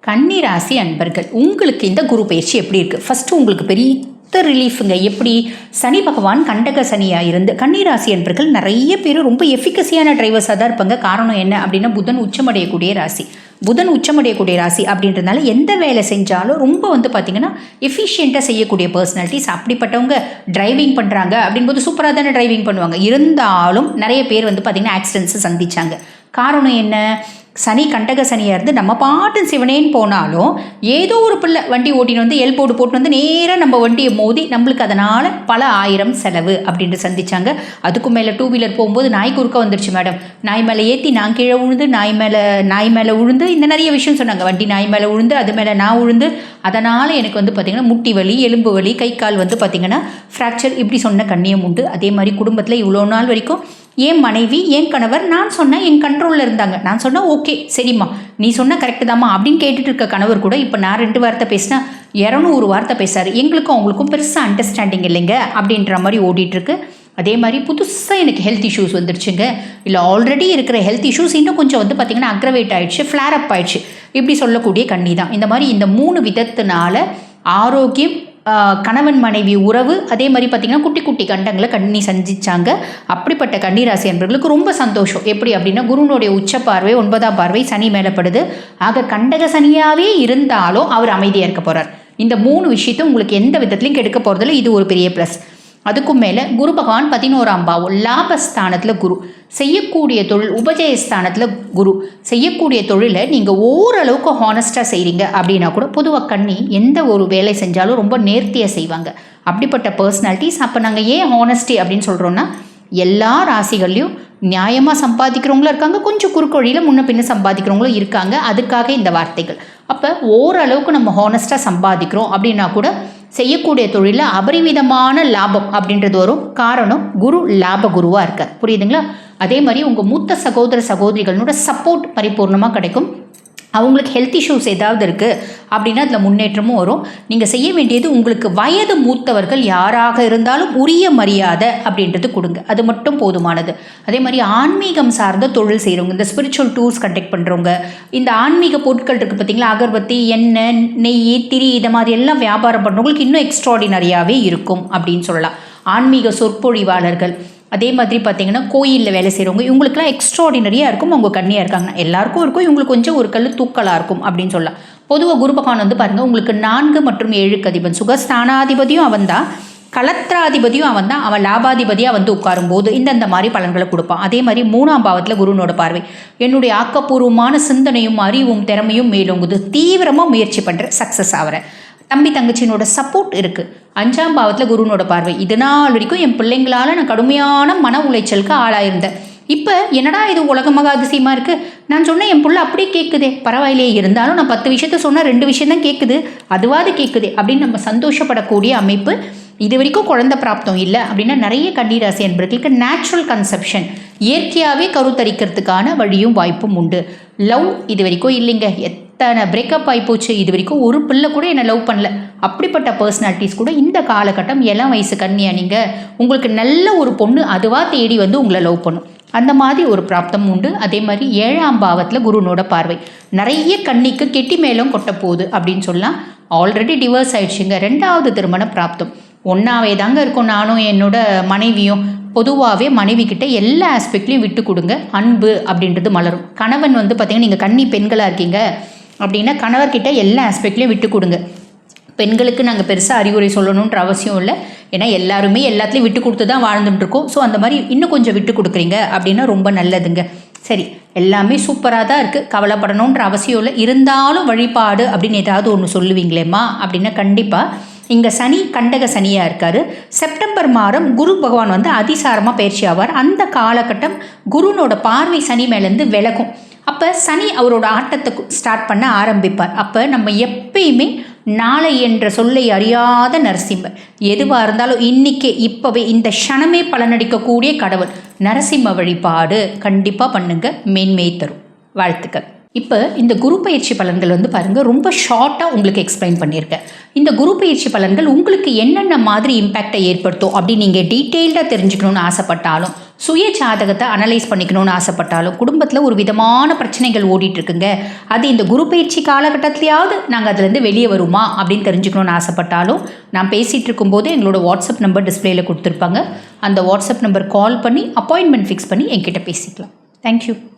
கன்னி ராசி அன்பர்கள், உங்களுக்கு இந்த குரு பயிற்சி எப்படி இருக்குது? ஃபஸ்ட்டு உங்களுக்கு பெரிய ரிலீஃபுங்க. எப்படி? சனி பகவான் கண்டக சனியாக இருந்து கன்னி ராசி அன்பர்கள் நிறைய பேர் ரொம்ப எஃபிகசியான டிரைவர்ஸாக தான் இருப்பாங்க. காரணம் என்ன அப்படின்னா, புதன் உச்சமடையக்கூடிய ராசி. புதன் உச்சமடையக்கூடிய ராசி அப்படின்றதுனால எந்த வேலை செஞ்சாலும் ரொம்ப பார்த்திங்கன்னா எஃபிஷியண்ட்டாக செய்யக்கூடிய பர்சனாலிட்டிஸ். அப்படிப்பட்டவங்க டிரைவிங் பண்ணுறாங்க அப்படின்போது சூப்பராக தானே டிரைவிங் பண்ணுவாங்க. இருந்தாலும் நிறைய பேர் பார்த்திங்கன்னா ஆக்சிடென்ட்ஸை சந்திச்சாங்க. காரணம் என்ன? சனி கண்டக சனியாக இருந்து நம்ம பாட்டு சிவனேன்னு போனாலும் ஏதோ ஒரு பிள்ளை வண்டி ஓட்டின்னு எல்போர்டு போட்டு நேராக நம்ம வண்டியை மோதி நம்மளுக்கு அதனால் பல ஆயிரம் செலவு அப்படின்ட்டு சந்திச்சாங்க. அதுக்கும் மேலே 2 வீலர் போகும்போது நாய் குறுக்க வந்துருச்சு மேடம், நாய் மேலே ஏற்றி நான் கீழே விழுந்து, நாய் மேலே விழுந்து, இந்த நிறைய விஷயம் சொன்னாங்க. வண்டி நாய் மேலே விழுந்து, அது மேலே நான் விழுந்து, அதனால் எனக்கு பார்த்திங்கன்னா முட்டி வலி, எலும்பு வலி, கை கால் பார்த்திங்கன்னா ஃப்ராக்சர், இப்படி சொன்ன கண்ணியம் உண்டு. அதே மாதிரி குடும்பத்தில் இவ்வளோ நாள் வரைக்கும் என் மனைவி, என் கணவர் நான் சொன்ன என் கண்ட்ரோலில் இருந்தாங்க. நான் சொன்னேன் ஓகே சரிம்மா நீ சொன்ன கரெக்டு தாம்மா அப்படின்னு கேட்டுட்டு இருக்க கணவர் கூட இப்போ நான் 2 வார்த்தை பேசினா 200 வார்த்தை பேசாரு. எங்களுக்கும் அவங்களுக்கும் பெருசாக அண்டர்ஸ்டாண்டிங் இல்லைங்க அப்படின்ற மாதிரி ஓடிட்டுருக்கு. அதே மாதிரி புதுசாக எனக்கு ஹெல்த் இஷ்யூஸ் வந்துருச்சுங்க, இல்லை ஆல்ரெடி இருக்கிற ஹெல்த் இஷ்யூஸ் இன்னும் கொஞ்சம் பார்த்திங்கன்னா அக்ரவேட் ஆகிடுச்சு, ஃப்ளேர் அப் ஆகிடுச்சு, இப்படி சொல்லக்கூடிய கண்ணி தான். இந்த மாதிரி இந்த 3 விதத்தினால ஆரோக்கியம், கணவன் மனைவி உறவு, அதே மாதிரி பார்த்திங்கன்னா குட்டி குட்டி கண்டங்களை கண்ணி சந்திச்சாங்க. அப்படிப்பட்ட கன்னிராசி அன்பர்களுக்கு ரொம்ப சந்தோஷம். எப்படி அப்படின்னா, குருனுடைய உச்ச பார்வை 9ஆம் பார்வை சனி மேலப்படுது. ஆக கண்டக சனியாகவே இருந்தாலும் அவர் அமைதியாக இருக்க போகிறார். இந்த 3 விஷயத்தை உங்களுக்கு எந்த விதத்துலையும் கெடுக்க போகிறதில்ல. இது ஒரு பெரிய ப்ளஸ். அதுக்கும் மேலே குரு பகவான் 11ஆம் பாவம் லாபஸ்தானத்தில் குரு, செய்யக்கூடிய தொழில் உபஜயஸ்தானத்தில் குரு. செய்யக்கூடிய தொழிலை நீங்கள் ஓரளவுக்கு ஹானஸ்ட்டாக செய்கிறீங்க அப்படின்னா கூட, பொதுவாக கண்ணி எந்த ஒரு வேலை செஞ்சாலும் ரொம்ப நேர்த்தியாக செய்வாங்க. அப்படிப்பட்ட பர்சனாலிட்டிஸ். அப்போ நாங்கள் ஏன் ஹானஸ்டி அப்படின்னு சொல்கிறோன்னா, எல்லா ராசிகள்லையும் நியாயமாக சம்பாதிக்கிறவங்களும் இருக்காங்க, கொஞ்சம் குறுக்கொழியில் முன்ன பின்ன சம்பாதிக்கிறவங்களும் இருக்காங்க. அதுக்காக இந்த வார்த்தைகள். அப்போ ஓரளவுக்கு நம்ம ஹானஸ்ட்டாக சம்பாதிக்கிறோம் அப்படின்னா கூட செய்யக்கூடிய தொழிலில் அபரிமிதமான லாபம் அப்படின்றது வரும். காரணம், குரு லாப குருவாக இருக்கார். புரியுதுங்களா? அதே மாதிரி உங்கள் மூத்த சகோதர சகோதரிகளோட சப்போர்ட் பரிபூர்ணமாக கிடைக்கும். அவங்களுக்கு ஹெல்த் இஷ்யூஸ் ஏதாவது இருக்குது அப்படின்னா அதில் முன்னேற்றமும் வரும். நீங்கள் செய்ய வேண்டியது, உங்களுக்கு வயது மூத்தவர்கள் யாராக இருந்தாலும் உரிய மரியாதை அப்படின்றது கொடுங்க. அது மட்டும் போதுமானது. அதே மாதிரி ஆன்மீகம் சார்ந்த தொழில் செய்கிறவங்க, இந்த ஸ்பிரிச்சுவல் டூர்ஸ் கண்டக்ட் பண்ணுறவங்க, இந்த ஆன்மீக பொருட்கள் இருக்குது பார்த்திங்களா, அகர்பத்தி, எண்ணெய், நெய், திரி, இதை மாதிரி எல்லாம் வியாபாரம் பண்ணுறவங்களுக்கு இன்னும் எக்ஸ்ட்ராடினரியாகவே இருக்கும் அப்படின்னு சொல்லலாம். ஆன்மீக சொற்பொழிவாளர்கள், அதே மாதிரி பார்த்திங்கன்னா கோயிலில் வேலை செய்கிறவங்க, இவங்களுக்குலாம் எக்ஸ்ட்ராடினரியாக இருக்கும். அவங்க கண்ணியாக இருக்காங்கன்னா எல்லாருக்கும் இருக்கும், இவங்களுக்கு கொஞ்சம் ஒரு கல் தூக்கலாக இருக்கும் அப்படின்னு சொல்லலாம். பொதுவாக குரு பகவான் பாருங்கள், உங்களுக்கு 4 மற்றும் 7 அதிபன், சுகஸ்தானாதிபதியும் அவன் தான், கலத்திராதிபதியும் அவன் தான். அவன் லாபாதிபதியாக உட்காரும்போது இந்த மாதிரி பலன்களை கொடுப்பான். அதே மாதிரி 3ஆம் பாவத்தில் குருனோட பார்வை, என்னுடைய ஆக்கப்பூர்வமான சிந்தனையும் அறிவும் திறமையும் மேலோங்குது, தீவிரமாக முயற்சி பண்ணுற சக்ஸஸ் ஆகிற தம்பி தங்கச்சினோட சப்போர்ட் இருக்குது. 5ஆம் பாவத்தில் குருனோட பார்வை, இது நாள் வரைக்கும் என் பிள்ளைங்களால் நான் கடுமையான மன உளைச்சலுக்கு ஆளாயிருந்தேன். இப்போ என்னடா இது உலகமாக அதிசயமாக இருக்குது, நான் சொன்னேன் என் பிள்ளை அப்படியே கேட்குதே, பரவாயில்லையே, இருந்தாலும் நான் 10 விஷயத்த சொன்னால் 2 விஷயம் தான் கேட்குது, அதுவாது கேட்குது அப்படின்னு நம்ம சந்தோஷப்படக்கூடிய அமைப்பு. இது வரைக்கும் குழந்தை பிராப்தம் இல்லை அப்படின்னா நிறைய கன்னிராசி என்பவர்களுக்கு நேச்சுரல் கன்செப்ஷன், இயற்கையாகவே கருத்தரிக்கிறதுக்கான வழியும் வாய்ப்பும் உண்டு. லவ் இது வரைக்கும் இல்லைங்க, எத்தனை பிரேக்கப் ஆகிப்போச்சு, இது வரைக்கும் ஒரு பிள்ளை கூட என்னை லவ் பண்ணல. அப்படிப்பட்ட பர்சனாலிட்டிஸ் கூட இந்த காலகட்டம், இளம் வயசு கன்னியா நீங்கள், உங்களுக்கு நல்ல ஒரு பொண்ணு அதுவாக தேடி உங்களை லவ் பண்ணும். அந்த மாதிரி ஒரு பிராப்தம் உண்டு. அதே மாதிரி 7ஆம் பாவத்தில் குருனோட பார்வை, நிறைய கன்னிக்கு கெட்டி மேலும் கொட்ட போகுது அப்படின்னு சொல்லலாம். ஆல்ரெடி டிவோர்ஸ் ஆயிடுச்சுங்க, 2வது திருமண பிராப்தம். ஒன்றாவே தாங்க இருக்கும் நானும் என்னோட மனைவியும். பொதுவாகவே மனைவி கிட்ட எல்லா ஆஸ்பெக்ட்லையும் விட்டு கொடுங்க, அன்பு அப்படின்றது மலரும். கணவன் பார்த்திங்கன்னா, நீங்கள் கன்னி பெண்களாக இருக்கீங்க அப்படின்னா கணவர்கிட்ட எல்லா ஆஸ்பெக்ட்லையும் விட்டு கொடுங்க. பெண்களுக்கு நாங்கள் பெருசாக அறிவுரை சொல்லணுன்ற அவசியம் இல்லை, ஏன்னா எல்லாருமே எல்லாத்துலேயும் விட்டு கொடுத்து தான் வாழ்ந்துட்டுருக்கோம். ஸோ அந்த மாதிரி இன்னும் கொஞ்சம் விட்டு கொடுக்குறீங்க அப்படின்னா ரொம்ப நல்லதுங்க. சரி, எல்லாமே சூப்பராக தான் இருக்குது, கவலைப்படணுன்ற அவசியம் இல்லை. இருந்தாலும் வழிபாடு அப்படின்னு ஏதாவது ஒன்று சொல்லுவீங்களேம்மா அப்படின்னா, கண்டிப்பாக இங்கே சனி கண்டக சனியாக இருக்கார். செப்டம்பர் மாதம் குரு பகவான் அதிசாரமாக பயிற்சி ஆவார். அந்த காலகட்டம் குருனோட பார்வை சனி மேலேருந்து விலகும். அப்போ சனி அவரோட ஆட்டத்தை ஸ்டார்ட் பண்ண ஆரம்பிப்பார். அப்போ நம்ம எப்பயுமே நாளை என்ற சொல்லை அறியாத நரசிம்மர், எதுவாக இருந்தாலும் இன்றைக்கே இப்போவே இந்த க்ஷணமே பலனடிக்கக்கூடிய கடவுள் நரசிம்ம வழிபாடு கண்டிப்பாக பண்ணுங்க, மேன்மையை தரும். வாழ்த்துக்கள். இப்போ இந்த குரு பயிற்சி பலன்கள் பாருங்கள், ரொம்ப ஷார்ட்டாக உங்களுக்கு எக்ஸ்பிளைன் பண்ணியிருக்கேன். இந்த குரு பயிற்சி பலன்கள் உங்களுக்கு என்னென்ன மாதிரி இம்பேக்டை ஏற்படுத்தும் அப்படின்னு நீங்கள் டீட்டெயில்டாக தெரிஞ்சுக்கணுன்னு ஆசைப்பட்டாலும், சுய ஜாதகத்தை அனலைஸ் பண்ணிக்கணும்னு ஆசைப்பட்டாலும் குடும்பத்தில் ஒரு விதமான பிரச்சனைகள் ஓடிட்டுருக்குங்க, அது இந்த குரு பயிற்சி காலகட்டத்திலையாவது நாங்கள் அதுலேருந்து வெளியே வருமா அப்படின்னு தெரிஞ்சுக்கணும்னு ஆசைப்பட்டாலும் நான் பேசிகிட்டு இருக்கும்போது எங்களோட வாட்ஸ்அப் நம்பர் டிஸ்பிளேயில் கொடுத்துருப்பாங்க. அந்த வாட்ஸ்அப் நம்பர் கால் பண்ணி அப்பாயின்மெண்ட் ஃபிக்ஸ் பண்ணி என்கிட்ட பேசிக்கலாம். தேங்க்யூ.